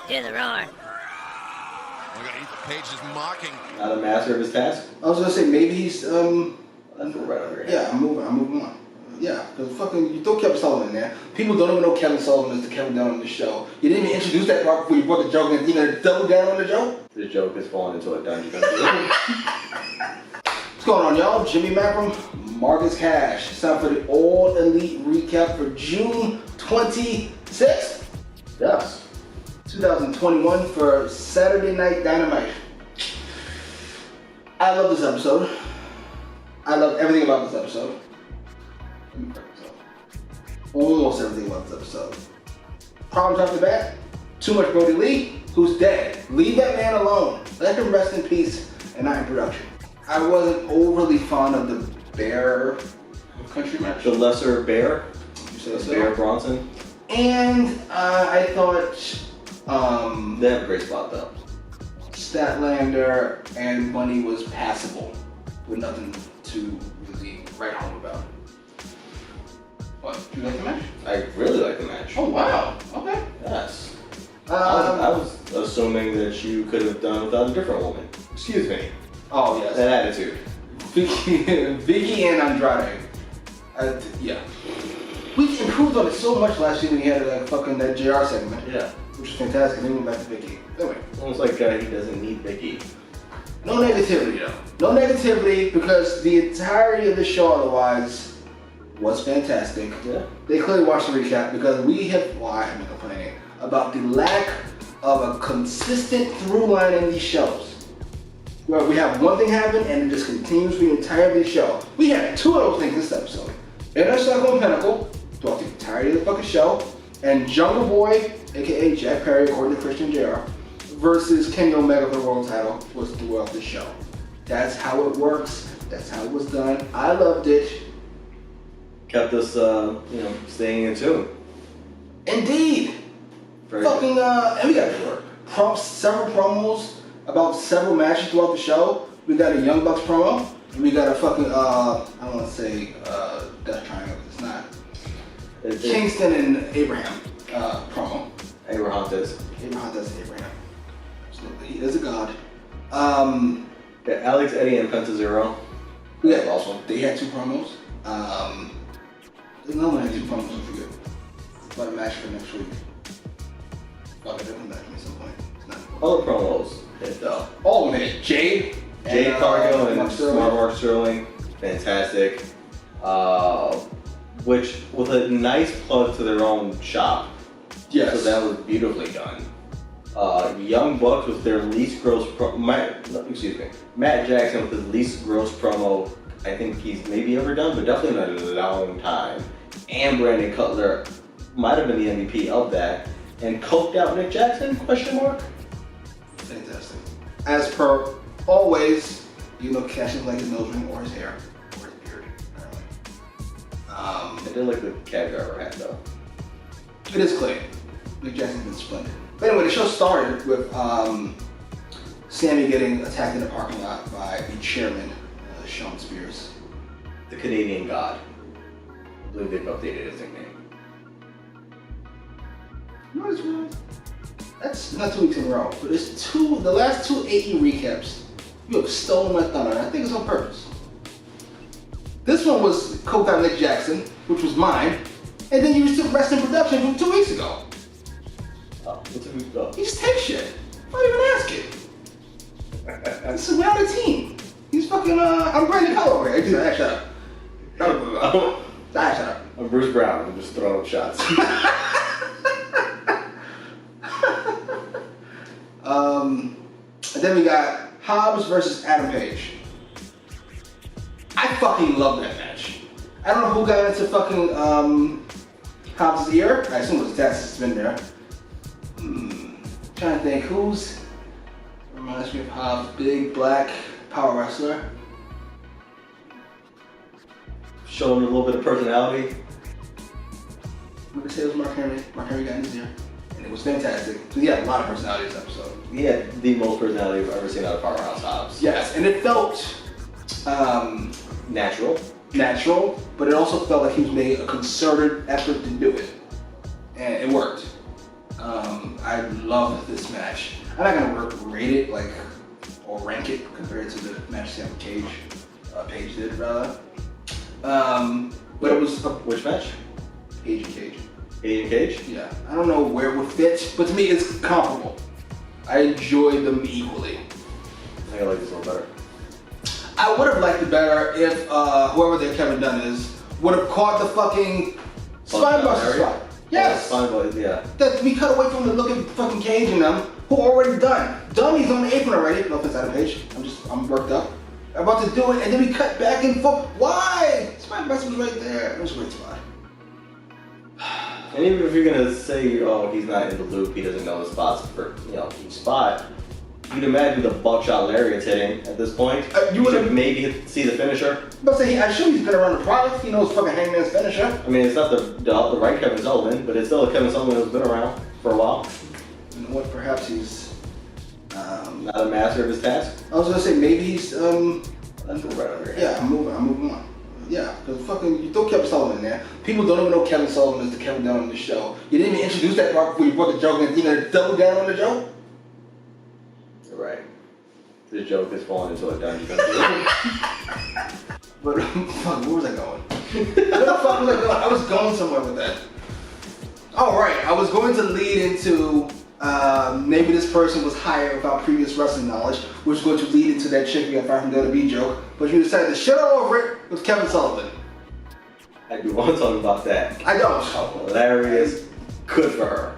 Hear the roar. We're gonna eat the pages mocking. Not a master of his task. I was gonna say maybe he's That's right over here. Yeah, I'm moving on. Yeah, because fucking you throw Kevin Sullivan in there. People don't even know Kevin Sullivan is the Kevin down on the show. You didn't even introduce that part before you brought the joke and you're gonna double down on the joke? The joke is falling into a dungeon. What's going on, y'all? Jimmy Macram, Marcus Cash. It's time for the All Elite Recap for June 26th. Yes. 2021 for Saturday Night Dynamite. I love this episode. I love everything about this episode. Almost everything about this episode. Problems off the bat. Too much Brody Lee, who's dead. Leave that man alone. Let him rest in peace and not in production. I wasn't overly fond of the Bear country match. The Lesser Bear. You say so? Bear Bronson. And I thought They have a great spot though. Statlander and Bunny was passable with nothing to really write home about. What? Do you like the match? I really like the match. Oh wow. Okay. Yes. I was assuming that you could have done without a different woman. Excuse me. Oh yes. That attitude. Vicky and Andrade. Yeah. We improved on it so much last year when he had that JR segment. Yeah. Which was fantastic. And then we went back to Vicky. Anyway. Almost like he doesn't need Vicky. No negativity though. No negativity because the entirety of the show otherwise was fantastic. Yeah. They clearly watched the recap because we have, well, I have been complaining about the lack of a consistent through line in these shows. Where we have one thing happen and it just continues the entirety of the show. We had two of those things this episode. Inner Circle and Pinnacle throughout the entirety of the fucking show, and Jungle Boy, aka Jack Perry, according to Christian JR, versus Kenny Omega for the world title was throughout the show. That's how it works. That's how it was done. I loved it. Kept us, staying in tune. Indeed. Very Fucking, and we got several promos about several matches throughout the show. We got a Young Bucks promo. And we got a fucking, I don't want to say Death Triangle, it's not. Kingston and Abraham promo. Abrahantes. Abraham. Absolutely. He is a god. Yeah, Alex, Eddie, and Penta-Zero. Yeah, also. They had two promos. There's another one that had two promos, I forget. About a match for next week. I'll get them back at some point. It's not important. All the promos hit though. All of it. Jade Cargill and Mark Mark Sterling. Fantastic. Which, with a nice plug to their own shop. Yes. So that was beautifully done. Young Bucks with their least gross Matt Jackson with his least gross promo I think he's maybe ever done, but definitely in a long time. And Brandon Cutler might have been the MVP of that. And coked out Nick Jackson, question mark? Fantastic. As per always, Cash is like his nose ring or his hair or his beard, apparently. I did like the caviar hat though. It is clean. Nick Jackson's been splendid. But anyway, the show started with Sammy getting attacked in the parking lot by the chairman, Sean Spears. The Canadian God. I believe they've updated his nickname. That's not 2 weeks in a row, but it's the last two AE recaps. You have stolen my thunder, and I think it's on purpose. This one was coked out Nick Jackson, which was mine, and then you were still resting production from 2 weeks ago. Oh, what's 2 weeks ago? He just takes shit. Why even ask it? It's around the team. He's fucking, I'm Brandon Cutler over here. Shut up. Shut up. I'm Bruce Brown. I'm just throwing up shots. And then we got Hobbs versus Adam Page. I fucking love that match. I don't know who got into fucking Hobbs' ear. I assume it was Tess that's been there. Trying to think who's reminds me of Hobbs, big black power wrestler. Showing a little bit of personality. I'm gonna say it was Mark Henry. Mark Henry got in his ear. And it was fantastic. He had a lot of personality this episode. He had the most personality I've ever seen out of Powerhouse Hobbs. Yes, and it felt natural, but it also felt like he was making a concerted effort to do it. And it worked. I love this match. I'm not gonna rate it or rank it compared to the match Sam Paige did rather. But it was Which match? Paige and Cage. Paige and Cage? Yeah, I don't know where it would fit, but to me it's comparable. I enjoy them equally. I think I like this a little better. I would have liked it better if whoever their Kevin Dunn is would have caught the fucking spinebuster spot. Yes. Spinebuster, yeah. That we cut away from the look at fucking Cage and them who already done. Dummy's on the apron already. No offense, Adam Page. I'm worked up. I'm about to do it, and then we cut back and forth. Why? Spinebuster was right there. It was a great spot. And even if you're gonna say, oh, he's not in the loop, he doesn't know the spots for each spot, you'd imagine the buckshot lariat's hitting at this point. You would maybe see the finisher. But say I assume he's been around the product. He knows fucking Hangman's finisher. I mean, it's not the right Kevin Sullivan, but it's still a Kevin Sullivan who's been around for a while. You know what? Perhaps he's Not a master of his task. I was gonna say maybe he's That's right over here. Yeah, I'm moving on. Yeah, because fucking you throw Kevin Sullivan in there. People don't even know Kevin Sullivan is the Kevin Dunn on the show. You didn't even introduce that part before you brought the joke and you're gonna double down on the joke. You're right. The joke has fallen into a dungeon. But fuck, where was I going? Where the fuck was I going? I was going somewhere with that. Oh right, I was going to lead into maybe this person was hired without previous wrestling knowledge, which was going to lead into that chick we got fired from WWE joke. But you decided to shut all over it with Kevin Sullivan. I do want to talk about that. I don't. Hilarious. Good for her.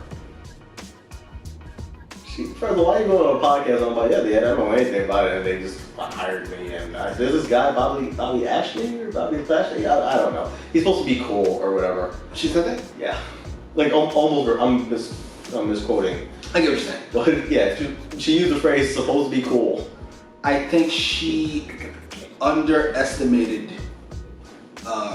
First of all, why you go on a podcast on about, I don't know anything about it, and they just hired me, and there's this guy, Bobby Ashley, or Bobby Ashley, I don't know. He's supposed to be cool, or whatever. She said that? Yeah. Like, almost, I'm misquoting. I get what you're saying. But, yeah, she used the phrase, supposed to be cool. I think she underestimated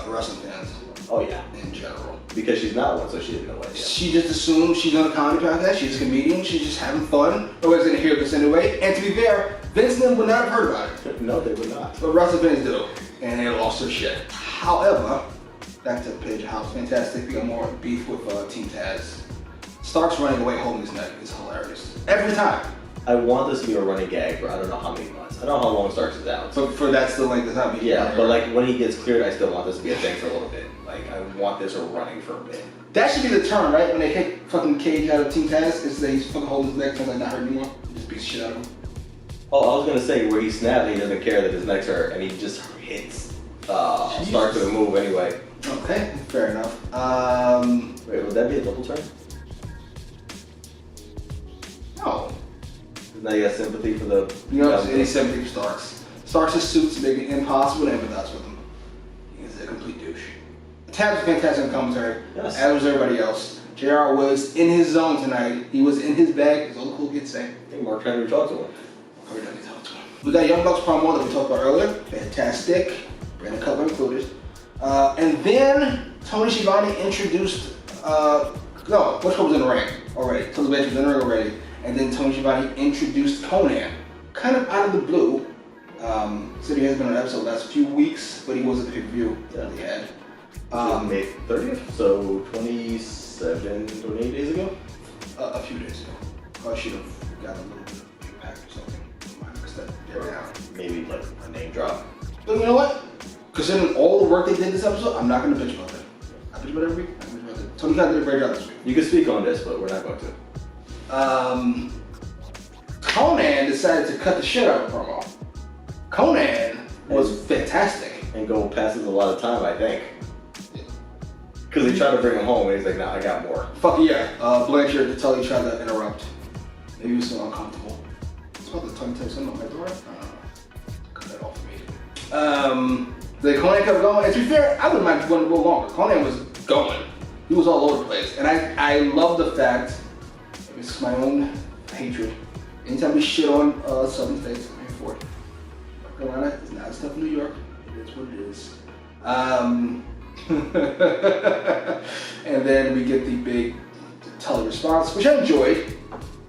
wrestling fans. Oh, yeah. In general. Because she's not one, so she didn't know what. Yeah. She just assumed she's on a comedy podcast, she's a comedian, she's just having fun. Nobody's gonna hear this anyway. And to be fair, Vince and them would not have heard about it. No, they would not. But wrestling fans do. And they lost their shit. However, back to Paige House, fantastic. We got more beef with Team Taz. Starks running away holding his neck is hilarious. Every time. I want this to be a running gag for I don't know how many months. I don't know how long Starks is out. So for that's the length of time. Yeah, but like when he gets cleared, I still want this to be a thing for a little bit. Like I want this running for a bit. That should be the term, right? When they kick fucking Cage out of Team Taz, is that he's fucking holding his neck, so like not hurt anymore. He just beats the shit out of him. Oh, I was gonna say where he snapped and he doesn't care that his neck's hurt and he just hits Starks with a move anyway. Okay, fair enough. Wait, would that be a double turn? No. Now you got sympathy for the. You know, any sympathy for Starks. Starks' suits make it impossible to empathize with him. He's a complete douche. Taz was fantastic in commentary, yes. As was everybody else. JR was in his zone tonight. He was in his bag, as all the cool kids say. I think Mark Henry talked to him. We got Young Bucks promo that we talked about earlier. Fantastic. Brandon Cutler included. And then Tony Schiavone introduced, Butch was in the ring already. Tony Butch was in the ring already. And then Tony Schiavone introduced Conan, kind of out of the blue. Said he has been on an episode the last few weeks, but he was at the pay-per-view that they had. May 30th, so 28 days ago? A few days ago. I should have gotten a little bit of feedback or something. Maybe like a name drop. But you know what? Considering all the work they did this episode, I'm not going to bitch about that. I bitch about every week. I bitch about that. Tony Khan did a great job this week. You can speak on this, but we're not going to. Conan decided to cut the shit out of promo. Conan was fantastic. And go passes a lot of time, I think. Because they tried to bring him home, and he's like, nah, I got more. Fuck yeah. Blanchard to tell you tried to interrupt. Maybe he was so uncomfortable. It's about the tongue taste on my door. Cut that off for me. The Conan kept going. And to be fair, I wouldn't mind going a little longer. Conan was going. He was all over the place. And I love the fact, it's my own hatred. Anytime we shit on Southern states, I'm here for it. North Carolina is not stuff in New York. It is what it is. And then we get the big tele response, which I enjoyed.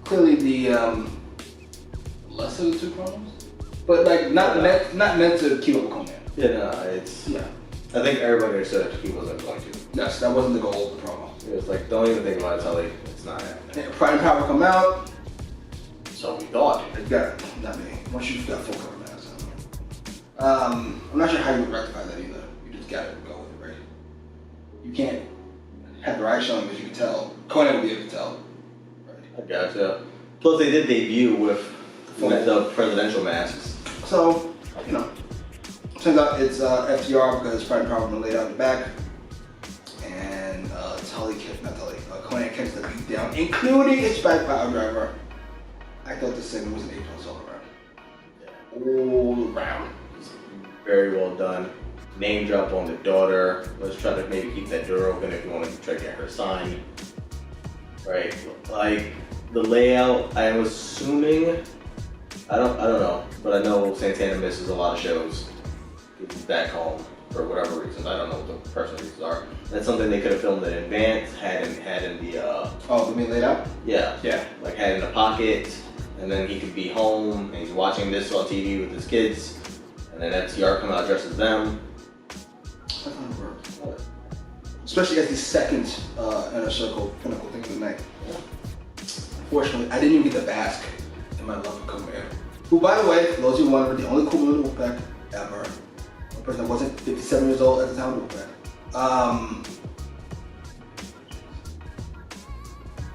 Clearly the less of the two promos, but like not meant to keep up with Conan. Yeah, no, it's. Yeah. I think everybody understood he wasn't going to. Yes, that wasn't the goal of the promo. It was like, don't even think about it, Tully. It's not happening. And Pride and Power come out. So we thought. You got, not me. Once you've got full cover mask on. I'm not sure how you would rectify that either. You just gotta go with it, right? You can't have the right showing because you can tell. Conan would be able to tell. Right? I gotcha. Plus, they did debut with the presidential masks. So, you know, turns out it's FTR because Pride and Power been laid out in the back. And Conan kept the beat down, including his back power driver. I thought this segment was an A+ all around. All around. Very well done. Name drop on the daughter. Let's try to maybe keep that door open if you want to try to get her signed. Right, like the layout. I am assuming. I don't know, but I know Santana misses a lot of shows. He's back home for whatever reasons. I don't know what the personal reasons are. That's something they could have filmed in advance. Had in the. Oh, you mean laid out? Yeah. Like had in a pocket, and then he could be home and he's watching this on TV with his kids, and then FTR come out dressed as them. That's how it works. Especially as the second Inner Circle pinnacle thing of the night. Unfortunately, I didn't even get the bask in my love of Conan. Who, by the way, for those of you who wonder, the only cool man in the Wolfpack ever. A person that wasn't 57 years old at the time of the Wolfpack.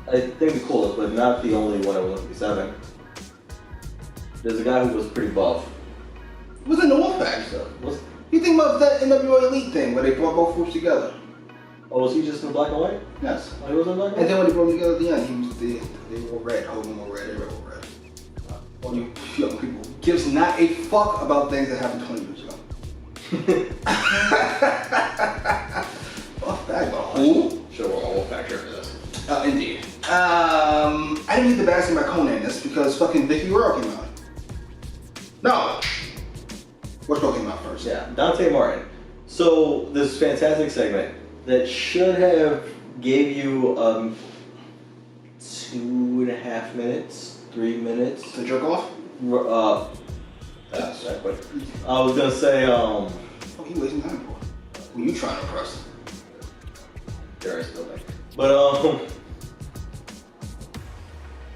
I think the coolest, but not the only one at 157. There's a guy who was pretty buff. It was in the Wolfpack. So, You think about that NWO Elite thing where they brought both groups together? oh, was he just in black and white? Yes. Oh, he was in black and And white? then when they brought them together at the end, they wore red. Hogan wore red. Everybody wore red. All you young people gives not a fuck about things that happened 20 years ago. Fuck that, who? Sure, we're all factor for this. Indeed. I didn't get the basket by Conan. That's because fucking Vicky Royal came out. No. Which one came out first? Yeah, Dante Martin. So this fantastic segment that should have gave you 2.5 minutes, 3 minutes. To jerk off? That's that quick. I was gonna say What are you wasting time for? Who you trying to impress? There is building. But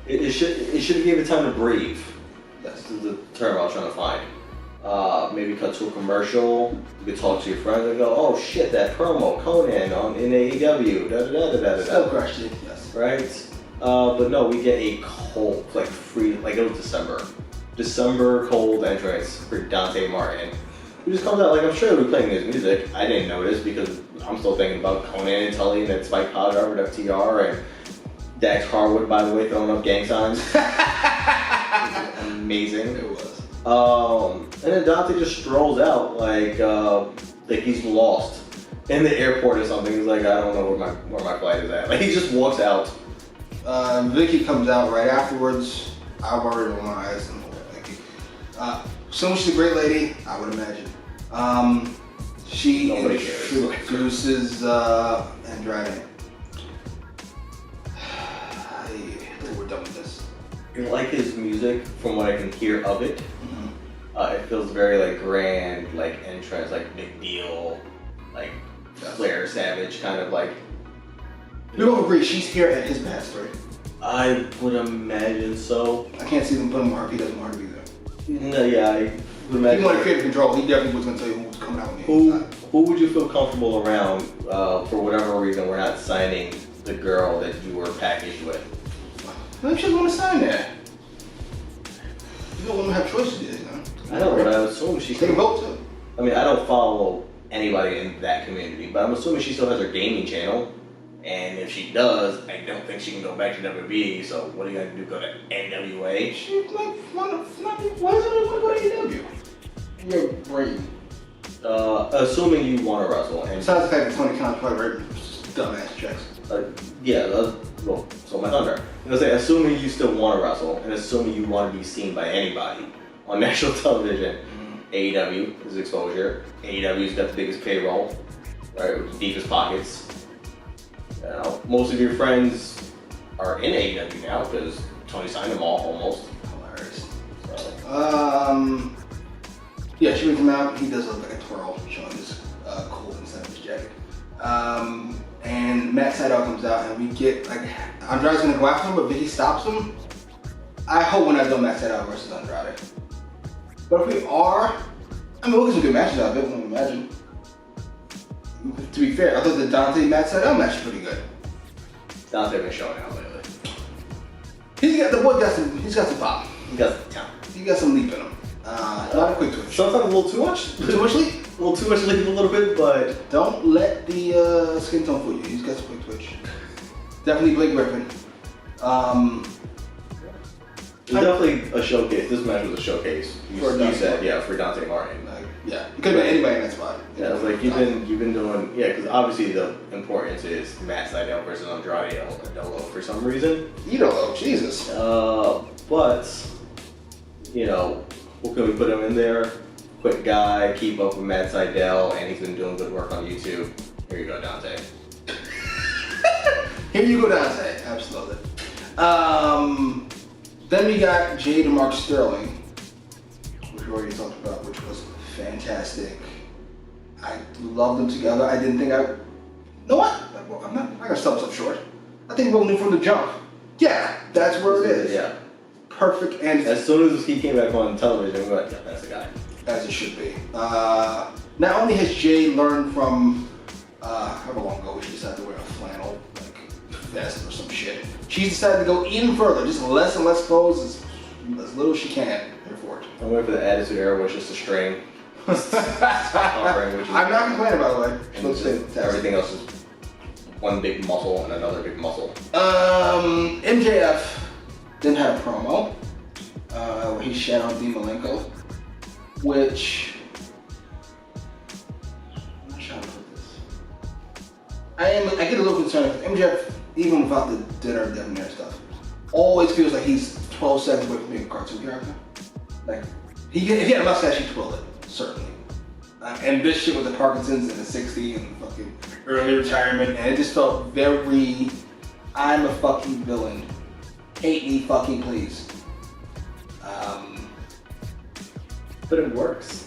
it should have given it time to breathe. That's the term I was trying to find. Maybe cut to a commercial. You could talk to your friends and go, "Oh shit, that promo Conan in AEW." Da da da da da da. Still crushed it. Yes. Right. But no, we get a cold, like free, like it was December cold entrance for Dante Martin. He just comes out like I'm sure he'll be playing his music. I didn't notice because I'm still thinking about Conan and Tully and that Spike Powder with FTR and Dax Harwood, by the way, throwing up gang signs. Amazing. It was. And then Dante just strolls out like he's lost in the airport or something. He's like, I don't know where my flight is at. Like he just walks out. Vicky comes out right afterwards. I've already rolled my eyes and Vicky. So she's a great lady, I would imagine. She Nobody cares. introduces Andrade. I think we're done with this. I like his music from what I can hear of it. It feels very like grand, like entrance, like big deal, like Flair Savage kind of like. We both agree she's here at his behest, right? I would imagine so. I can't see them putting him where he doesn't want to be there. No, yeah, I would If imagine. he wanted creative control, he definitely was going to tell you who was coming out with Who would you feel comfortable around for whatever reason we're not signing the girl that you were packaged with? Maybe she doesn't want to sign there. You don't want to have choices, you know? I know, but I assume she They can vote too. I mean, I don't follow anybody in that community, but I'm assuming she still has her gaming channel. And if she does, I don't think she can go back to WWE. So what are you gonna do? Go to NWA? She like why does somebody want to go to AEW? Your brain. Assuming you want to wrestle, and Besides the fact that Tony Khan's probably writing dumbass checks. yeah, well, so my thunder. I'm gonna say, assuming you still want to wrestle, and assuming you want to be seen by anybody on national television, AEW is exposure. AEW's got the biggest payroll, right, with the deepest pockets. You know, most of your friends are in AEW now because Tony signed them all almost. Hilarious. So. Yeah, she brings him out. He does look like a twirl, showing his cool inside of his jacket. And and Matt Sydal comes out, and we get like Andrade's gonna go after him, but Vicky stops him. I hope we're not doing Matt Sydal versus Andrade. But if we are, I mean, we'll get some good matches out of it. I can imagine. To be fair, I thought the Dante Matt Sydal match was pretty good. Dante been showing out lately. He's got some pop. He got the talent. He got some leap in him. Not a quick twitch. Sometimes a little too much. Too much leap? A little too much leap a little bit, but Don't let the skin tone fool you. He's got some quick twitch. Definitely Blake Griffin. it's definitely a showcase. This match was a showcase. You said, yeah, for Dante Martin. Yeah, it could have been anybody in that spot. Yeah, it was like you've been doing, yeah, because obviously the importance is Matt Sydal versus Andrade Adolo for some reason. Jesus. But you know, what can we put him in there? Quick guy, keep up with Matt Sydal, and he's been doing good work on YouTube. Here you go, Dante. Here you go, Dante. Absolutely. Then we got Jade and Mark Sterling, which we already talked about, which was fantastic. I love them together. I didn't think you know what? Well, I'm not gonna sell myself short. I think we knew from the jump. Yeah, that's where it is. Yeah. Perfect. And as soon as he came back on television, we were like, yeah, that's the guy. As it should be. Not only has Jade learned from however long ago she decided to wear a flannel vest or some shit, she's decided to go even further, just less and less clothes, as little as she can. Here for it. I'm waiting for the Attitude Era, where it's just a string. I'm not complaining, by the way. Everything else is one big muscle and another big muscle. MJF then had a promo where he shat on Dean Malenko, which I'm not sure how to put this. I get a little concerned with MJF, even without the dinner debonair stuff. Always feels like he's 12 seconds away from being a cartoon character. Like if he had a mustache, he'd twirl it, certainly. And this shit with the Parkinson's and the 60 and the fucking early retirement, and it just felt very, I'm a fucking villain. Hate me fucking please. But it works.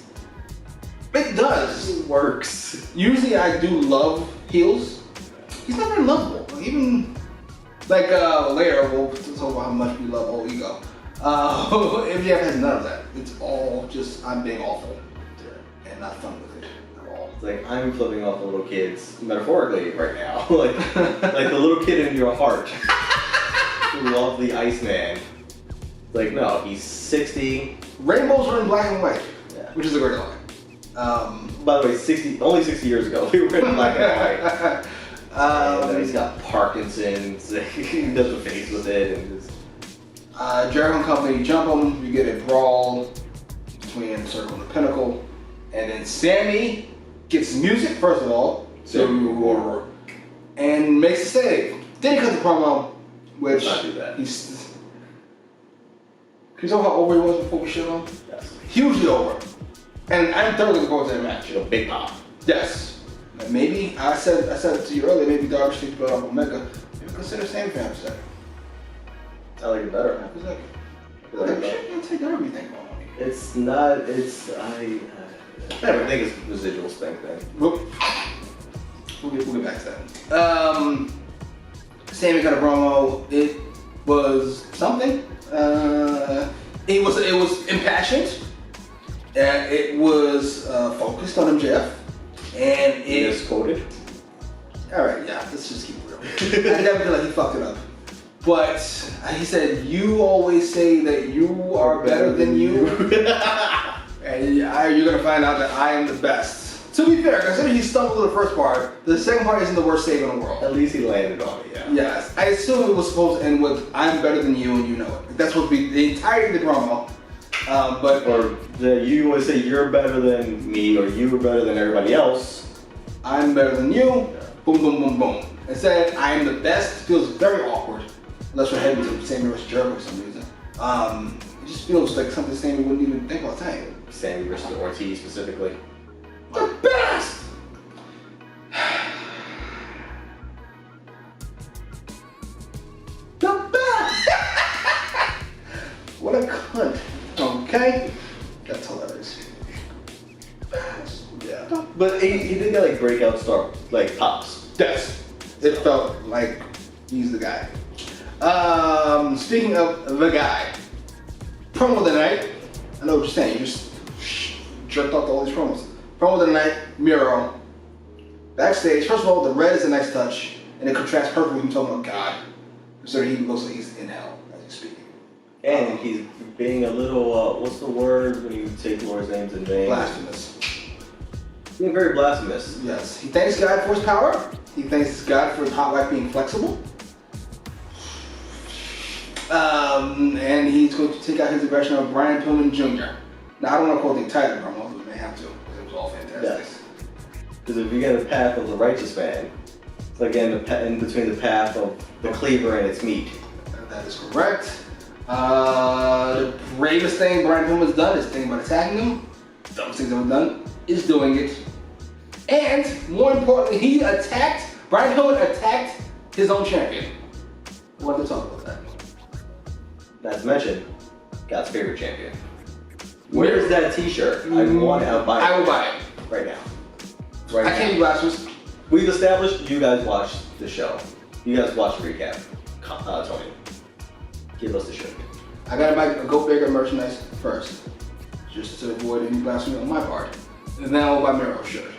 It does. It works. Usually I do love heels. He's not very lovable. Even like later we'll talk about how much we love old ego. MJF has none of that. It's all just I'm being awful and not fun with it at all. It's like I'm flipping off the little kids metaphorically right now, like the little kid in your heart who loves the Iceman. Like no, he's 60. Rainbows were in black and white, yeah. Which is a great line. By the way, only 60 years ago they were in black and white. He's got Parkinson's. He does a face with it, and just. Jericho and Company jump him. We get a brawl between Circle and the Pinnacle, and then Sammy gets music first of all, and makes a save. Then he cuts the promo, which not do that. Can you tell how over he was before we shit on? Yes. Hugely over. And I'm thoroughly looking forward to that match. A big pop. Yes. Maybe I said it to you earlier. Maybe Darby should put up Omega. Maybe consider Sammy for half a second. I like it better. Half a second. I'll take Darby thing on me. It's not. I never think it's residual thing. We'll get back to that. Sammy got a promo. It was something. It was impassioned. It was focused on MJF, and it misquoted. All right, yeah, let's just keep it real. I never feel like he fucked it up, but he said, "You always say that you are better than you, and you're gonna find out that I am the best." To be fair, considering he stumbled in the first part, the second part isn't the worst save in the world. At least he landed on it, yeah. Yes, I assume it was supposed to end with "I'm better than you and you know it." That's supposed to be the entirety of the promo. You always say you're better than me, or you are better than everybody else. I'm better than you. Yeah. Boom, boom, boom, boom. Instead, I am the best. Feels very awkward. Unless we're heading to Sammy versus Jericho for some reason. It just feels like something Sammy wouldn't even think about saying. Sammy versus Ortiz specifically. The best! The best! What a cunt. Okay? That's hilarious. Yeah. But he did get like breakout star, like pops. Yes. It felt like he's the guy. Speaking of the guy, promo of the night. I know what you're saying. You just jerked off all these promos. Promo of the night, Miro. Backstage, first of all, the red is a nice touch, and it contrasts perfectly with him talking about God. So he looks like he's in hell as he's speaking. And he's being a little, what's the word when you take Lord's names in vain? Blasphemous. Being very blasphemous. Yes. He thanks God for his power. He thanks God for his hot wife being flexible. And he's going to take out his aggression on Brian Pillman Jr. Now, I don't want to quote the entire promo, but we may have to, because it was all fantastic. Yes. Because if you get the path of the righteous man, it's like in between the path of the cleaver and its meat. That is correct. The bravest thing Brian Pillman's done is thinking about attacking him. Dumbest thing he's ever done is doing it. And more importantly, Brian Pillman attacked his own champion. We'll have to talk about that. Not to mention, God's favorite champion. Where's that t-shirt? I want to buy it. I will buy it. Right now. I can't be blasphemous. We've established you guys watch the show. You guys watch the recap. Tony, give us the shirt. I gotta buy a Go Bigger merchandise first, just to avoid any blasphemy on my part. And then I'll buy Miro's shirt.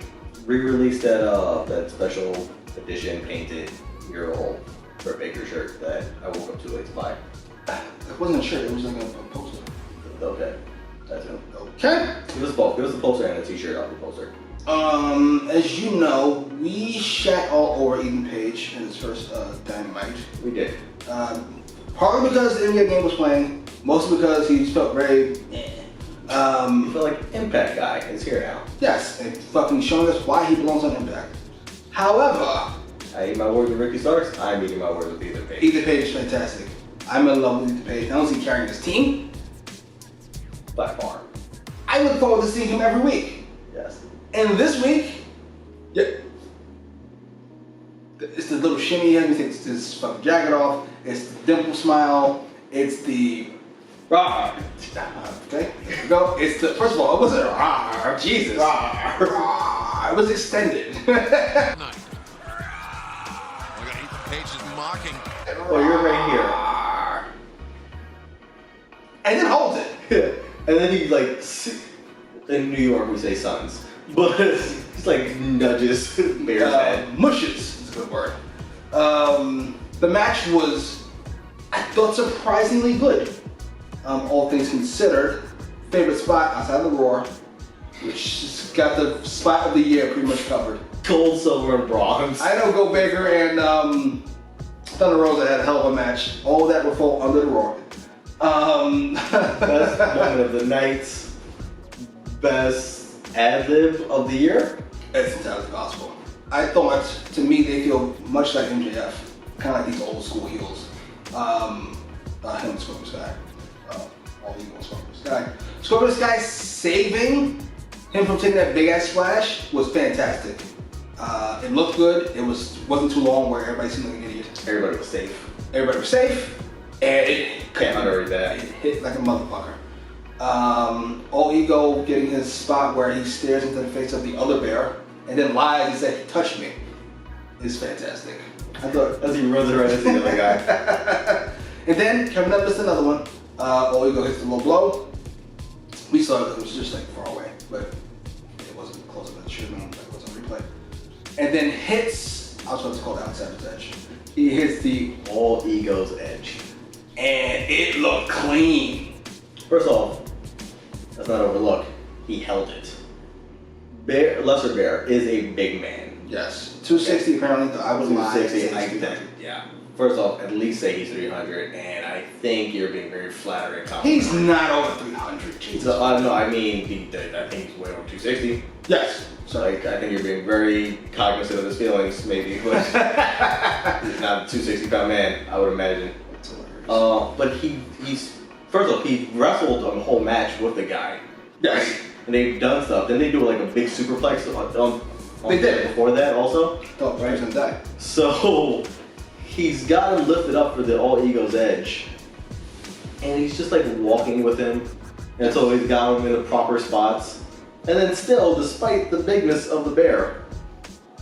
Re-release that special edition painted mural for Baker shirt that I woke up too late to buy. It wasn't a shirt, it was like a poster. Okay, that's it. Okay. It was both. It was the poster and a t-shirt off the poster. As you know, we shat all over Ethan Page in his first Dynamite. We did. Partly because the NBA game was playing, mostly because he felt very You feel like Impact guy is here now. yes, and fucking showing us why he belongs on Impact. However, I eat my words with Ricky Starks. I'm eating my words with Ethan Page. Ethan Page is fantastic. I'm in love with Ethan Page. I don't see him carrying his team. By far. I look forward to seeing him every week. Yes. And this week, yeah, it's the little shimmy he has. He takes his fucking jacket off. It's the dimple smile. It's the rah. Okay, there we go. It's the first of all, it wasn't rah. Jesus. Rah. Rah. It was extended. Night. We got Ethan Page is mocking. Oh, you're right here. And then holds it. And then he like, in New York we say sons, but he's like nudges Bear's head. Mushes is a good word. The match was, I thought, surprisingly good. All things considered. Favorite spot outside of the Roar, which got the spot of the year pretty much covered. Gold, silver, and bronze. I know Go Baker and Thunder Rosa had a hell of a match. All that will fall under the Roar. Best moment of the night. Best ad-lib of the year. It's entirely possible. I thought, to me, they feel much like MJF. Kind of like these old school heels. Him and Scorpio Sky. All evil Scorpio Sky. Scorpio Sky saving him from taking that big ass splash was fantastic. It looked good. It wasn't too long where everybody seemed like an idiot. Everybody was safe. Everybody was safe. And it Can't underrate that. It hit like a motherfucker. All Ego getting his spot where he stares into the face of the other bear and then lies and said he touched me is fantastic. I thought As he runs right into the other guy. and then Kevin Dunn missed another one. All Ego hits the low blow. We saw it was just like far away, but it wasn't close enough. It should have been like it was on replay. And then hits, I was supposed to call it outsider's edge. He hits the All Ego's edge. and it looked clean. First off, let's not overlook, he held it. Lesser Bear is a big man. Yes, 260 apparently. I was lying. 260, I think. Yeah. First off, at least say he's 300, and I think you're being very flattering. He's not over 300. Jesus. So, I don't know. I mean, I think he's way over 260. Yes. So I think you're being very cognizant of his feelings, maybe. But he's not a 260-pound man, I would imagine. But he's first off, he wrestled a whole match with the guy. Yes. Right? And they've done stuff. Then they do like a big superplex on They did. before that also. Thought he was gonna die. So he's got him lifted up for the All Ego's edge, and he's just like walking with him, and so he's got him in the proper spots. And then still, despite the bigness of the bear,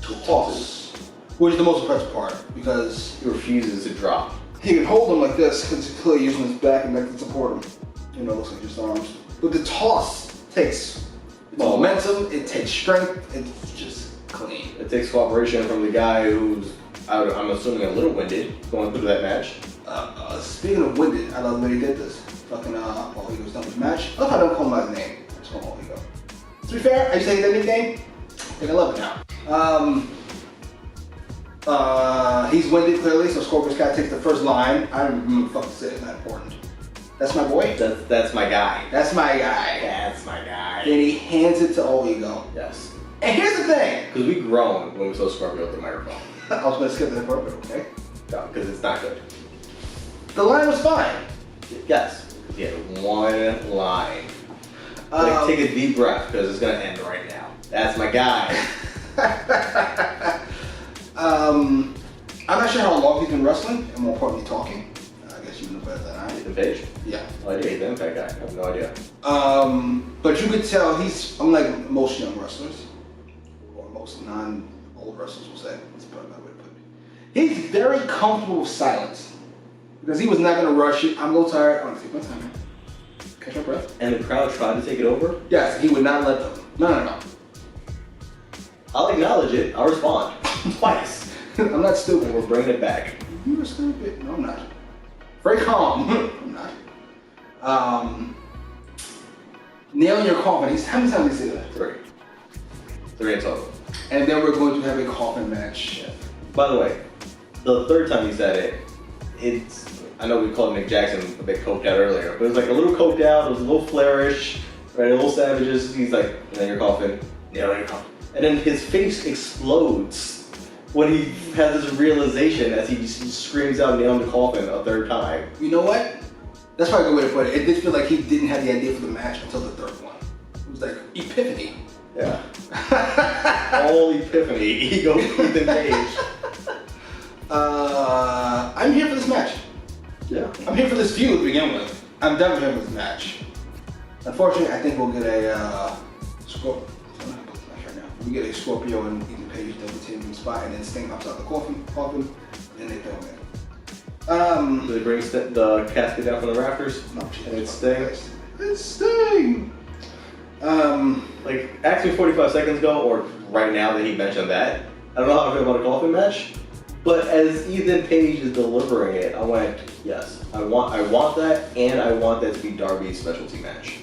tosses. which is the most impressive part because He refuses to drop. he can hold him like this because he's clearly using his back and neck to support him. You know, it looks like just arms. But the toss takes momentum, it takes strength, it's just clean. It takes cooperation from the guy who's, I'm assuming, a little winded going through that match. Speaking of winded, I love the way he did this. Fucking, while he was done with the match. I love how I don't call him by his name. I just call him All Ego. To be fair, I used to hate that nickname. I think I love it now. He's winded clearly, so Scorpio Sky takes the first line. I don't remember what the fuck to say, it's not important. That's my boy? That's my guy. That's my guy. That's my guy. Then he hands it to All Ego. Yes. And here's the thing. Because we groaned when we saw Scorpio with the microphone. I was going to skip that part, but okay. No, because it's not good. The line was fine. Yes. He had one line. Like, take a deep breath because it's going to end right now. That's my guy. I'm not sure how long he's been wrestling, and more importantly talking. I guess you know better than I do. Ethan Page? Yeah. No idea. He's the Impact guy. I have no idea. But you could tell he's, unlike most young wrestlers, or most non-old wrestlers will say, that's probably my way to put it. He's very comfortable with silence. Because he was not going to rush it. I'm a little tired. I want to take my time. Catch my breath. And the crowd tried to take it over? Yes, he would not let them. No. I'll acknowledge it. I'll respond. Twice. I'm not stupid. And we're bringing it back. You were stupid. No, I'm not. Very calm. I'm not. Nailing your coffin. How many times did he say that? 3. 3 in total. And then we're going to have a coffin match. Yeah. By the way, the third time he said it, I know we called Nick Jackson a bit coked out earlier, but it was like a little coked out, it was a little flairish, right? A little savages. He's like, and then your coffin, nail your coffin. And then his face explodes when he has this realization as he just screams out nail in the coffin a third time. You know what? That's probably a good way to put it. It did feel like he didn't have the idea for the match until the third one. It was like epiphany. Yeah. All epiphany, ego, Ethan Page. I'm here for this match. Yeah. I'm here for this feud to begin with. I'm definitely here for this match. Unfortunately, I think we'll get a Scorpio. We get a Scorpio and Ethan Page double teaming spot, and then Sting hops out the coffin, and they throw him in. Do they bring the casket down from the rafters? No, and it's Sting. It's Sting. Like, ask me 45 seconds ago, or right now that he mentioned that, I don't know how I feel about a coffin match. But as Ethan Page is delivering it, I went, yes, I want that, and I want that to be Darby's specialty match.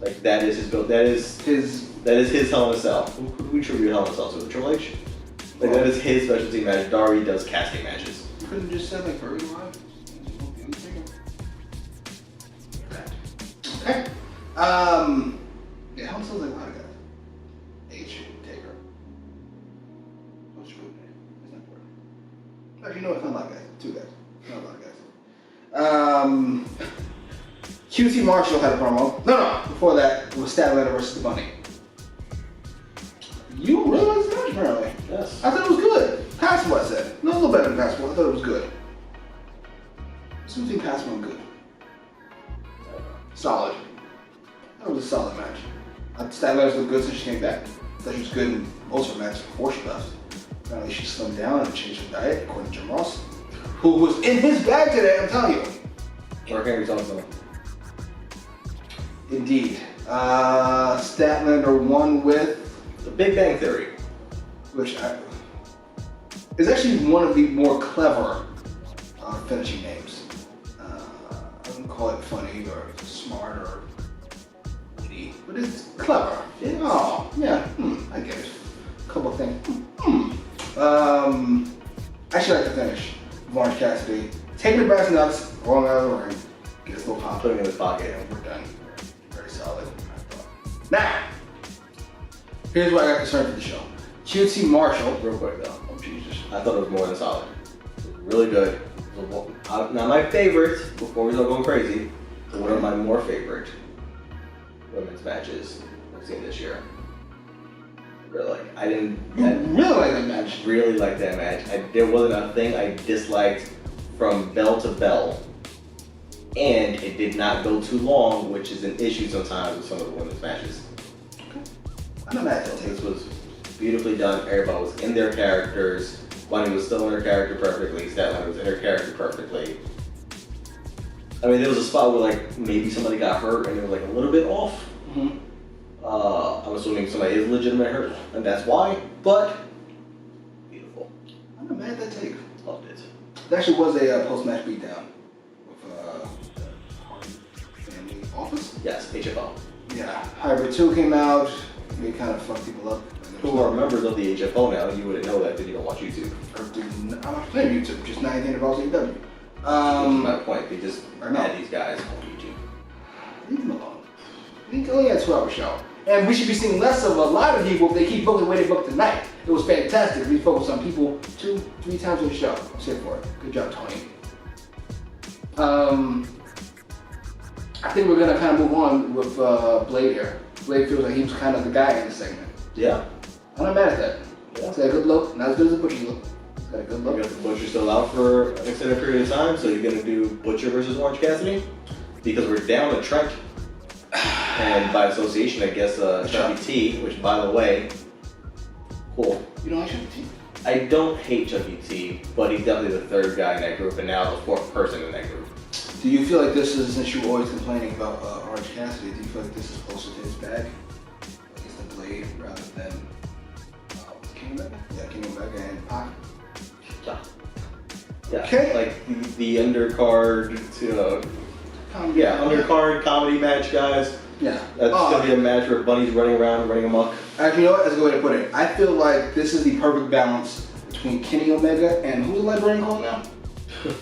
Like that is his Hell in a Cell. Who do we tribute Hell in a Cell to? Triple H? Like that is his specialty match. Darby does casting matches. You couldn't just said like Barry Live? Okay. Yeah, Hell in a Cell's like a lot of guys. H, Taker. What's your name? It's not important. Actually, no, it's not a lot of guys. 2 guys. Not a lot of guys. QT Marshall had a promo. No. Before that, it was Statlander versus the Bunny. You really liked the match, apparently. Yes. I thought it was good. Passable, I said. No, a little better than passable. I thought it was good. Something passable and good. Solid. That was a solid match. Statlander's looked good since she came back. I thought she was good in most of her matches before she left. Apparently she slimmed down and changed her diet, according to Jim Ross, who was in his bag today, I'm telling you. Or Henry Thompson. Indeed. Statlander won with... The Big Bang Theory. Which is actually one of the more clever finishing names. I wouldn't call it funny or smart or witty, but it's clever. Oh, yeah, I get it. A couple of things. I actually like the finish. Orange Cassidy taking the brass nuts, rolling out of the ring, gets a little pop, Putting it in his pocket. and we're done. Very solid. Now, here's why I got concerned for the show. QT Marshall. Real quick though. Oh Jesus. I thought it was more than solid. Really good. Not my favorite, before we start going crazy, but one of my more favorite women's matches I've seen this year. Really like. I didn't. Really like that match. Really liked that match. There wasn't a thing I disliked from bell to bell, and it did not go too long, which is an issue sometimes with some of the women's matches. I'm not mad at that. This was beautifully done. Everybody was in their characters. Bunny was still in her character perfectly. Statline was in her character perfectly. I mean, there was a spot where like maybe somebody got hurt and it was like a little bit off. Mm-hmm. I'm assuming somebody is legitimately hurt, and that's why. But beautiful. I'm not mad at that take. Loved it. There actually was a post-match beatdown with Family Office. Yes, HFO. Yeah, Hybrid 2 came out. They kind of fucked people up. Who are members of the HFO now? You wouldn't know that because you don't watch YouTube. I'm not playing YouTube, just not anything about AEW. That's my point. They just had these guys on YouTube. Leave them alone. They only had a 2-hour show. And we should be seeing less of a lot of people if they keep booking the way they booked tonight. It was fantastic. We focused on people 2-3 times in the show. I'm here for it. Good job, Tony. I think we're going to kind of move on with Blade here. Blade feels like he was kind of the guy in this segment. Yeah. I'm not mad at that. Yeah. He's got a good look. Not as good as the Butcher's look. Got a good look. You got the Butcher still out for an extended period of time, so you're going to do Butcher versus Orange Cassidy? Because we're down to Trent. And by association, I guess Chucky T, which by the way, cool. You don't like Chucky T? I don't hate Chucky T, but he's definitely the third guy in that group, and now the fourth person in that group. Do you feel like this is, since you were always complaining about Orange Cassidy, do you feel like this is closer to his bag? Like it's the Blade rather than King Omega? Yeah, King Omega and Pac. Yeah. Yeah. Okay. Like the undercard to undercard comedy match, guys. Yeah. That's gonna be a match where Bunny's running around, running amok. Actually, you know what? That's a good way to put it. I feel like this is the perfect balance between Kenny Omega and who's the librarian called now?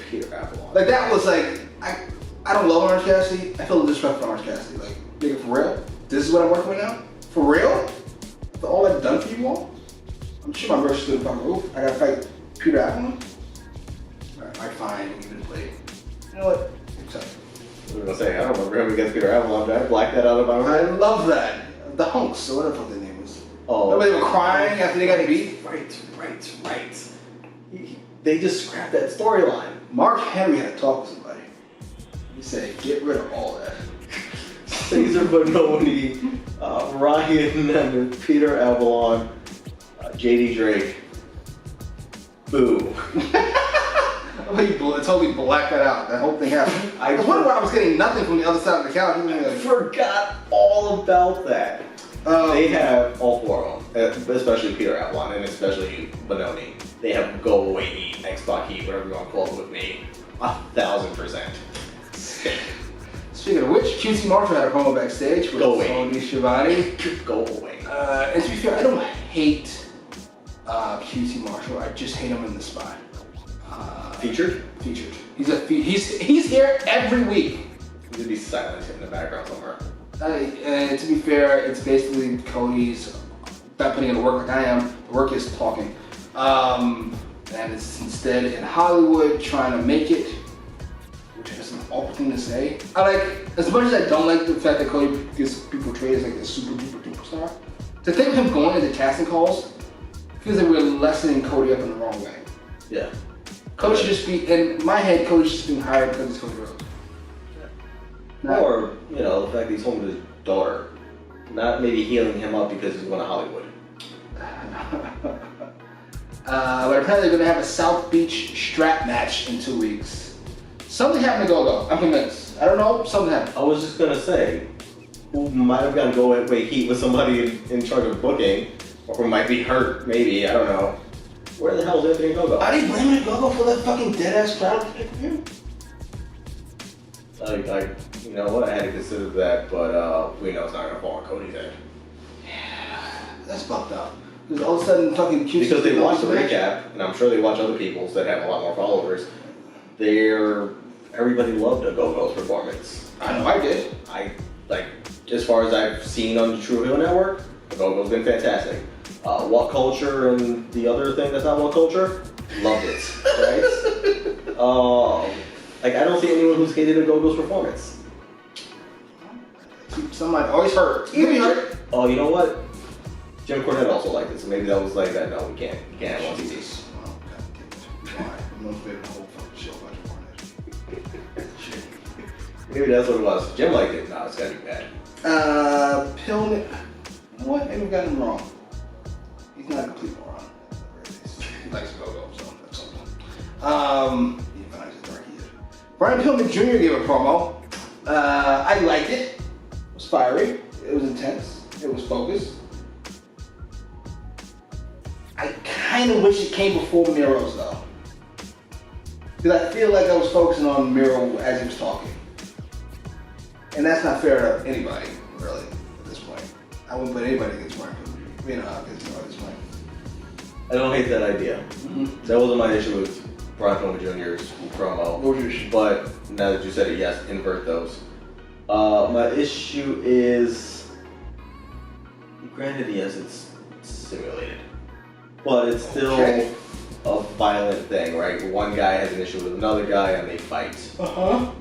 Peter Avalon. Like that was like, I don't love Orange Cassidy. I feel disrespect for Orange Cassidy. Like, nigga, for real? This is what I'm working with now? For real? For all I've done for you all? I'm sure my verse is through the fucking roof. I gotta fight Peter Avalon? Alright, fine, we'll give it a play. You know what? Accept. I was gonna say, I don't remember him against Peter Avalon. Did I black that out of my I mind? love that. The Hunks, or whatever the fuck their name was. Oh. Remember they were crying after they got beat? Right. They just scrapped that storyline. Mark Henry had to talk with somebody. He said, get rid of all that. Caesar Bononi, Ryan and Peter Avalon, JD Drake. Boo. He totally blacked that out. That whole thing happened. I was wondering why I was getting nothing from the other side of the couch. I forgot all about that. They have all four of them, especially Peter Avalon and especially Bononi. They have go away heat, X-Pac heat, whatever you want to call it with me, 1,000%. Speaking of which, QT Marshall had a promo backstage with Tony Schiavone. Go away. And to be fair, I don't hate QT Marshall. I just hate him in the spot. Featured? Featured. He's here every week. He could be silent in the background somewhere. And to be fair, it's basically Cody's not putting in the work like I am. The work is talking. And it's instead in Hollywood trying to make it, which is an awful thing to say. As much as I don't like the fact that Cody gets people portrayed as like the super duper duper star, to think of him going into casting calls feels like we're lessening Cody up in the wrong way. Yeah. Cody should just be, in my head, Cody's just being hired because it's Cody Rhodes. Yeah. Or, the fact that he's home with his daughter. Not maybe healing him up because he's going to Hollywood. But apparently they're going to have a South Beach strap match in 2 weeks. Something happened to Go-Go. I'm convinced. I don't know. Something happened. I was just going to say, who might have gotten go away heat with somebody in charge of booking, or who might be hurt, maybe, I don't know. Where the hell is Anthony Go-Go? Are they blaming Go-Go for that fucking dead-ass crowd pay-per-view? You know what? I had to consider that, but we know it's not going to fall on Cody's head. Yeah, that's fucked up. Because all of a sudden, fucking QC. Because they watch the recap, and I'm sure they watch other people's that have a lot more followers. Everybody loved a Go-Go's performance. I know I did. As far as I've seen on the True Hill Network, the Go-Go's been fantastic. What Culture and the other thing that's not What Culture, loved it, right? I don't see anyone who's hated a Go-Go's performance. Somebody always hurt. Even hurt. Oh, you know what? Jim Cornette also liked it, so maybe that was like that. No, we can't. You can't have one CC. Oh, God damn it. Why? I'm not favorite the whole fucking show about Cornette. Shit. Maybe that's what it was. Jim liked it. No, it's gotta be bad. Pillman. You know what? Maybe we got him wrong. He's not a complete moron. He likes to go, so that's something. He finds his dark ear. Brian Pillman Jr. gave a promo. I liked it. It was fiery. It was intense. It was focused. I kind of wish it came before Miro's though. Because I feel like I was focusing on Miro as he was talking. And that's not fair to anybody, really, at this point. I wouldn't put anybody against Brian Pillman. Against Miro at this point. I don't hate that idea. Mm-hmm. That wasn't my issue with Brian Pillman Jr.'s promo. What was your issue? But now that you said it, yes, invert those. My issue is, granted, yes, it's simulated, but it's still a violent thing, right? One guy has an issue with another guy and they fight. Uh-huh.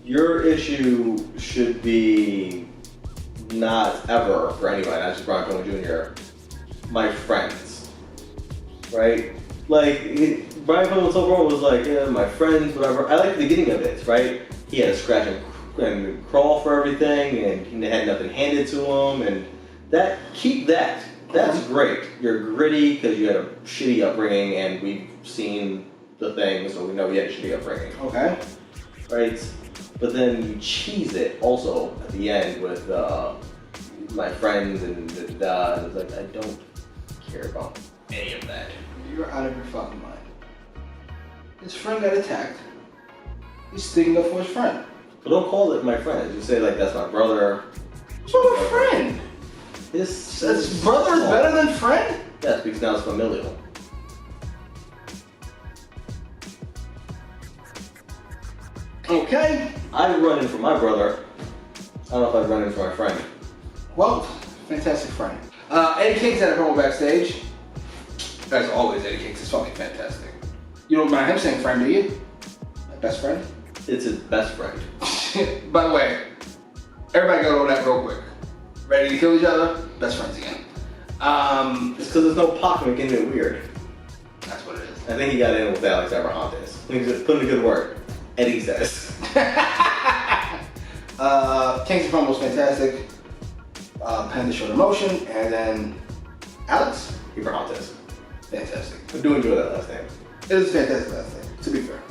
Your issue should be not ever, for anybody, not just Brian Pillman Jr., my friends, right? Like, Brian Pillman's whole promo was like, yeah, my friends, whatever. I like the beginning of it, right? He had to scratch and crawl for everything, and he had nothing handed to him, and keep that. That's great. You're gritty because you had a shitty upbringing, and we've seen the thing, so we know you had a shitty upbringing. Okay. Right? But then you cheese it also at the end with my friends and it's like, I don't care about any of that. You're out of your fucking mind. His friend got attacked. He's sticking up for his friend. But don't call it my friend. Just say like that's my brother. So a friend. This brother is better than friend? Yes, because now it's familial. Okay. I'd run in for my brother. I don't know if I'd run in for my friend. Well, fantastic friend. Eddie Kingston had a promo backstage. As always, Eddie Kingston's fucking fantastic. You don't mind him saying friend, do you? Like best friend? It's his best friend. By the way, everybody go over that real quick. Ready to kill each other? Best friends again. It's because there's no Pac making it weird. That's what it is. I think he got in with Alex Abrahantes. Put in a good word. Eddie says. Kingston promo was fantastic. Penn the shoulder motion, and then Alex? Abrahantes. Fantastic. I do enjoy that last name. It was a fantastic last name, to be fair.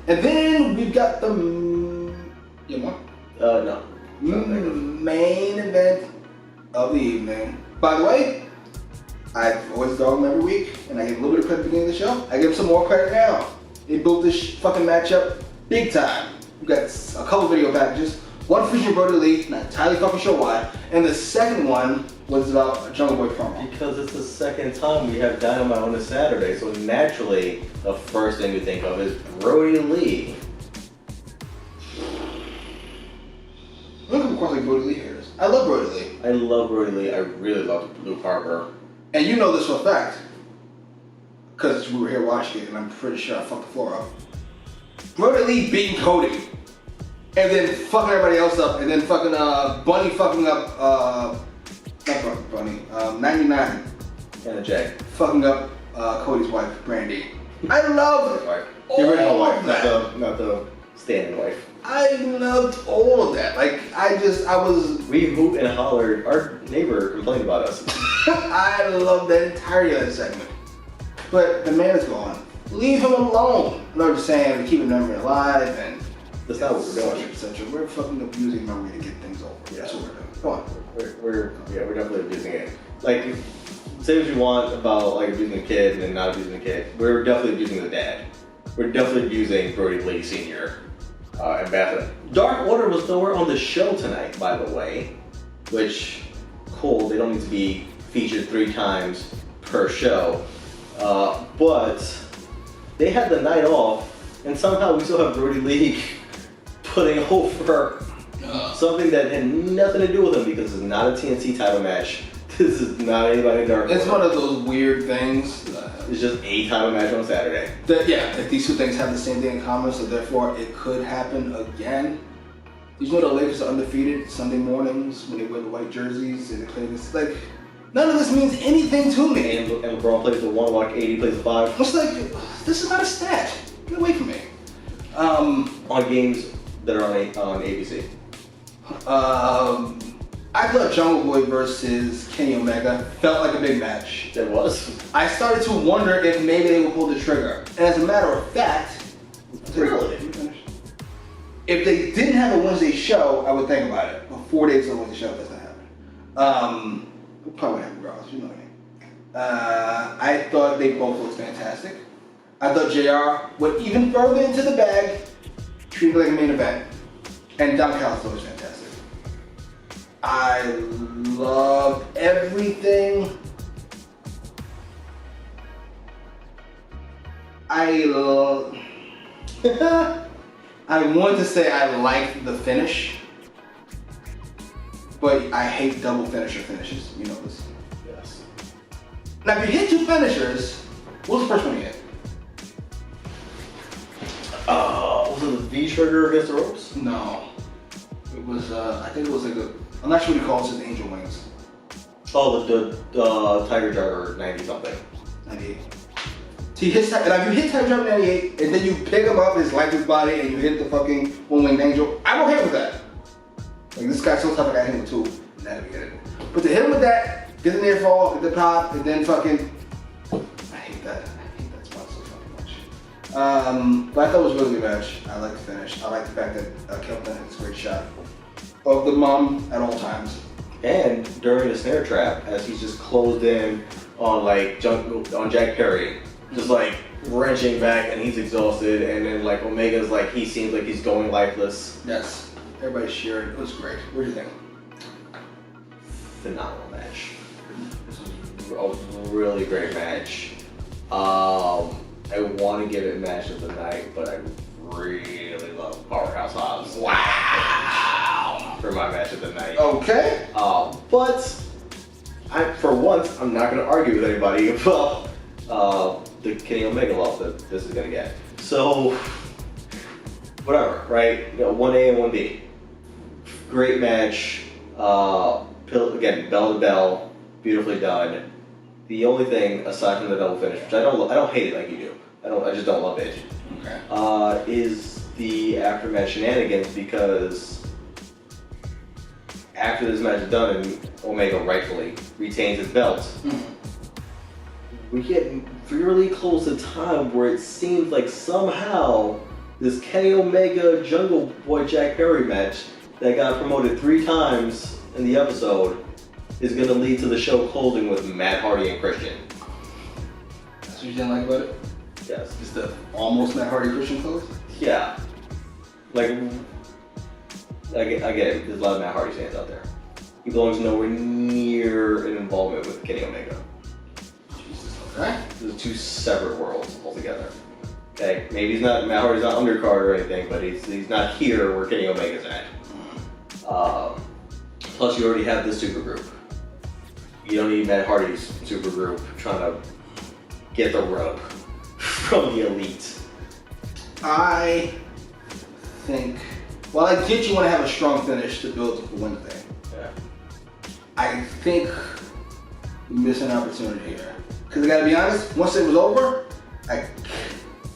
And then we've got the No. main event of the evening. By the way, I always dog them every week, and I give a little bit of credit at the beginning of the show. I give them some more credit now. They built this fucking matchup big time. We've got a couple video packages. One featuring Brody Lee, not entirely fucking sure why, and the second one was about a Jungle Boy promo. Because it's the second time we have Dynamite on a Saturday, so naturally the first thing we think of is Brody Lee. Look at course like Brody Lee here is. I love Brody Lee. I love Brody Lee. I really love Luke Harper. And you know this for a fact. Because we were here watching it and I'm pretty sure I fucked the floor up. Brody Lee beating Cody. And then fucking everybody else up. And then fucking Bunny fucking up, not Bunny, 99. And Jay. Fucking up Cody's wife, Brandy. I love the original wife, not the stand-in wife. I loved all of that. Like, I was... We hoot and hollered. Our neighbor complained about us. I love that entirety of that segment. But the man is gone. Leave him alone. I'm not just saying to keep a memory alive and... That's not what we're doing. Etc. We're fucking abusing memory to get things over. Yeah. That's what we're doing. Go on. We're definitely abusing it. Like, say what you want about like abusing a kid and not abusing a kid. We're definitely abusing the dad. We're definitely abusing Brody Lee Sr. Ambassador. Dark Order was nowhere on the show tonight, by the way. Which, cool, they don't need to be featured 3 times per show. But they had the night off, and somehow we still have Brody Lee putting over something that had nothing to do with him because it's not a TNT title match. This is not anybody in Dark Order. It's one of those weird things. It's just a title match on Saturday. That these two things have the same thing in common, so therefore it could happen again. You know the Lakers are undefeated Sunday mornings when they wear the white jerseys and they play this. Like, none of this means anything to me. And LeBron plays the 1 while AD plays the 5. It's like, this is not a stat. Get away from me. On games that are on ABC. I thought Jungle Boy versus Kenny Omega felt like a big match. It was. I started to wonder if maybe they would pull the trigger. And as a matter of fact, Really? if they didn't have a Wednesday show, I would think about it. But 4 days of a Wednesday show, that's not happening. We'll probably have regardless, you know what I mean. I thought they both looked fantastic. I thought JR went even further into the bag, treated it like a main event, and Don Callis was fantastic. I loved everything. I want to say I liked the finish, but I hate double finishes. You know this. Yes. Now, if you hit two finishers, what was the first one you hit? Was it the V trigger against the ropes? No. It was, I think it was like a, I'm not sure what he calls it, Angel Wings. Oh, the Tiger Driver 90 something. 98. So you hit, and if you hit Tiger Driver 98, and then you pick him up his lifeless body, and you hit the fucking one-winged angel, I'm okay with that. Like, this guy's so tough, I got hit with two, and that'll be it. But to hit him with that, get the near fall, get the pop, and then fucking, I hate that spot so fucking much. But I thought it was a really good match. I like the finish. I like the fact that Kelvin had this great shot of the mom at all times. And during the snare trap, as he's just closed in on on Jack Perry, just like wrenching back, and he's exhausted, and then like Omega's like, he seems like he's going lifeless. Yes, everybody cheered. It was great. What do you think? Phenomenal match. This was a really great match. I want to give it match of the night, but I really love Powerhouse Hobbs. Wow! For my match of the night. Okay. But for once, I'm not going to argue with anybody about the Kenny Omega love that this is going to get. So, whatever, right? You know, 1A and 1B. Great match. Again, bell to bell, beautifully done. The only thing, aside from the double finish, which I don't hate it like you do. I just don't love it. Okay. Is the aftermatch shenanigans, because after this match is done and Omega rightfully retains his belt, we get really close to time where it seems like somehow this Kenny Omega Jungle Boy Jack Perry match that got promoted 3 times in the episode is going to lead to the show closing with Matt Hardy and Christian. That's what you didn't like about it? Yes. It's the almost Matt Hardy Christian close? Yeah. Like, I get it. There's a lot of Matt Hardy fans out there. He belongs nowhere near an involvement with Kenny Omega. Jesus, okay. Those are 2 separate worlds altogether. Okay, maybe Matt Hardy's not undercard or anything, but he's not here where Kenny Omega's at. Plus, you already have this supergroup. You don't need Matt Hardy's supergroup trying to get the rub from the elite. I think, well, I get you want to have a strong finish to build to Wednesday. Yeah. I think we missed an opportunity here. Because I gotta be honest, once it was over,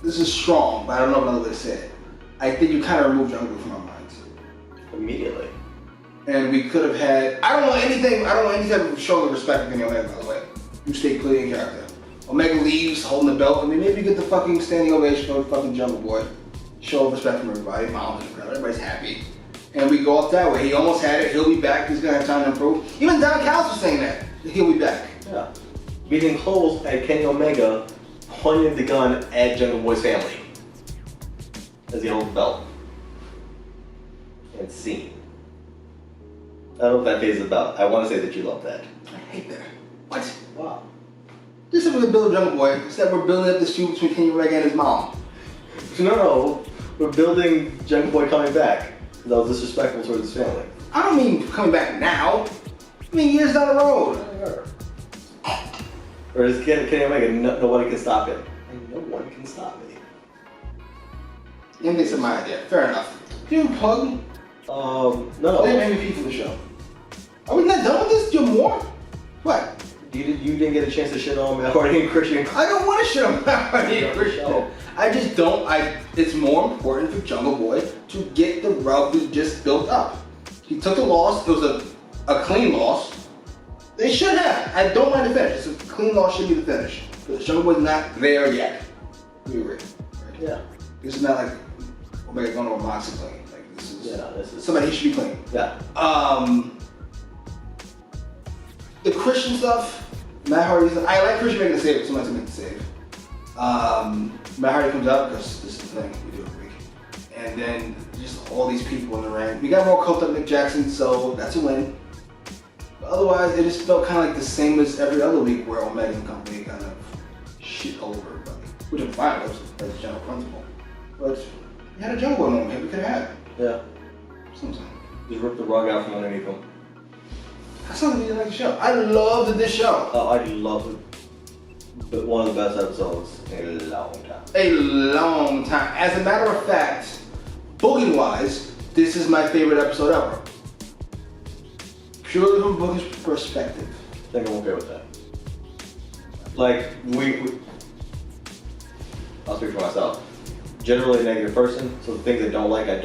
this is strong, but I don't know another way to say it. I think you kind of removed Jungle from our minds. Immediately. And we could have had, I don't want any type of show of respect for Kenny Omega, by the way. You stay clear in character. Omega leaves, holding the belt, and maybe get the fucking standing ovation for the fucking Jungle Boy. Show of respect from everybody, moms and everybody's happy. And we go up that way. He almost had it, he'll be back, he's gonna have time to improve. Even Don Callis was saying that, he'll be back. Yeah. We can close at Kenny Omega pointing the gun at Jungle Boy's family as he holds the belt. And scene. I don't know if that phase is about. I want to say that you love that. I hate that. What? Wow. This is what we build Jungle Boy. Instead, we're building up this feud between Kenny Omega and his mom. No, we're building Jungle Boy coming back. That was disrespectful towards his family. I don't mean coming back now. I mean years down the road. Or is Kenny Omega, nobody can stop him? And no one can stop me. And they said my idea. Fair enough. Do you plug? No. They have MVP for the show. Are we not done with this? Do you have more? What? You didn't get a chance to shit on Matt Hardy and Christian. I don't want to shit on Matt Hardy and Christian. I just don't. It's more important for Jungle Boy to get the rub we just built up. He took the loss. It was a a clean loss. They should have. I don't mind the finish. It's a clean loss should be the finish. But the Jungle Boy's not there yet. We agree. Right? Yeah. This is not like Omega going over Moxley clean. Like this is this is somebody he should be clean. Yeah. The Christian stuff, Matt Hardy. I like Christian making a save. If somebody's making a save. Matt Hardy comes out because this is the thing we do every week. And then just all these people in the ring. We got more coked up Nick Jackson, so that's a win. But otherwise, it just felt kind of like the same as every other week where Omega and company kind of shit over everybody. Which I'm fine with, as a general principle. But you had a Jungle Boy moment we could have had. Yeah. Sometimes. Just rip the rug out from underneath them. That's something you didn't like the show. I loved this show. I love it. But one of the best episodes in a long time. A long time. As a matter of fact, booking wise, this is my favorite episode ever. Purely from booking perspective. I think I'm okay with that. Like, I'll speak for myself. Generally a negative person, so the things I don't like, I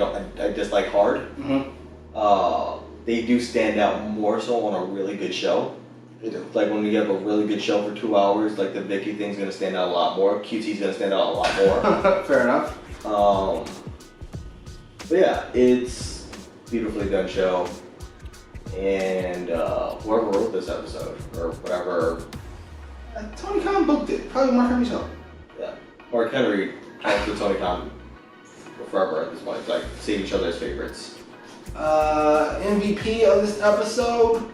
dislike hard. Mm-hmm. They do stand out more so on a really good show. They do. Like when you have a really good show for 2 hours, like the Vicky thing's gonna stand out a lot more. QT's gonna stand out a lot more. Fair enough. But yeah, it's a beautifully done show. And whoever wrote this episode, or whatever. Tony Khan booked it. Probably Mark Henry's show. Yeah. Mark Henry talks to Tony Khan forever at this point. Like, save each other's favorites. MVP of this episode?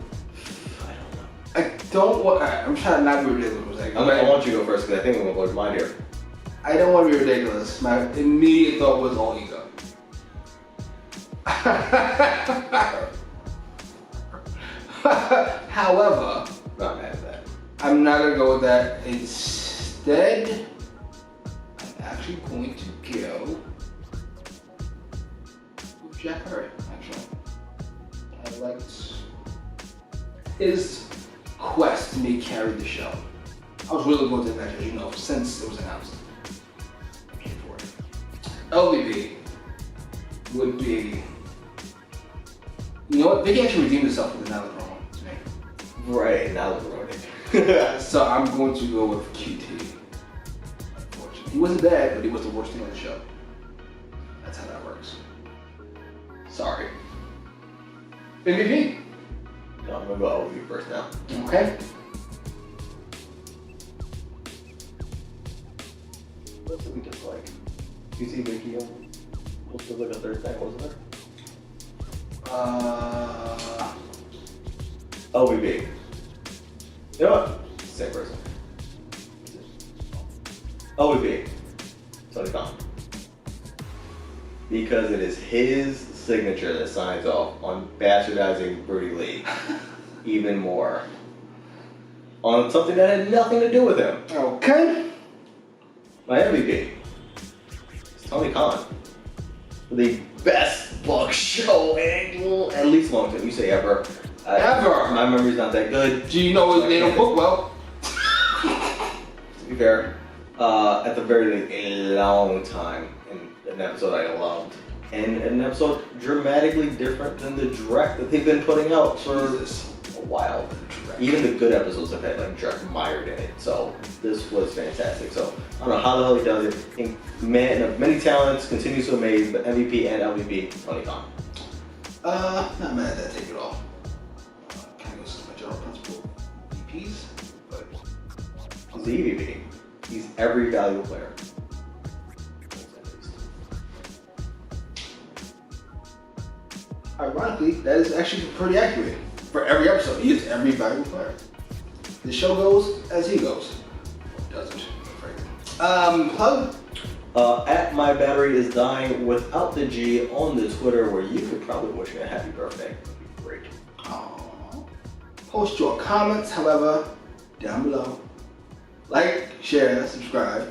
I don't want. I'm trying to not be ridiculous. I want you to go first because I think I'm going to blow your mind here. I don't want to be ridiculous. My immediate thought was all ego. However, Not mad at that. I'm not going to go with that. Instead, I'm actually going to go with Jack Hurry, actually. I liked his quest to me carry the show. I was really looking forward to that match, as you know, since it was announced. I'm here for it. LVP would be, you know what? Vicky actually redeemed herself with another promo to me. Right, now we're running. So I'm going to go with QT. Unfortunately, he wasn't bad, but he was the worst thing on the show. That's how that works. Sorry. MVP. No, I'm going to go LV first now. Okay. What did we dislike? You see Vicky on? What's the like a third thing, wasn't there? LVB. You know what? Same person. LVB. Tony Khan. Because it is his signature that signs off on bastardizing Brody Lee even more. On something that had nothing to do with him. Okay. My MVP is Tony Khan. The best book show and at least long time. You say ever. Ever. My memory's not that good. Do you know they don't book well? To be fair, at the very least, a long time in an episode I loved. And an episode dramatically different than the direct that they've been putting out for a while. Even the good episodes have had like direct mired in it. So this was fantastic. So I don't know how the hell he does it. I think man of many talents, continues to amaze, but MVP and LVP, Tony Khan. Not mad at that take at all. Kind of goes to my general principle. VPs, but He's the EVP. He's every valuable player. ironically, that is actually pretty accurate. For every episode, he is every valuable player. The show goes as he goes. Or doesn't, frankly. Plug? At My Battery Is Dying without the G on the Twitter, where you could probably wish me a happy birthday. That'd be great. Aww. Post your comments, however, down below. Like, share, subscribe.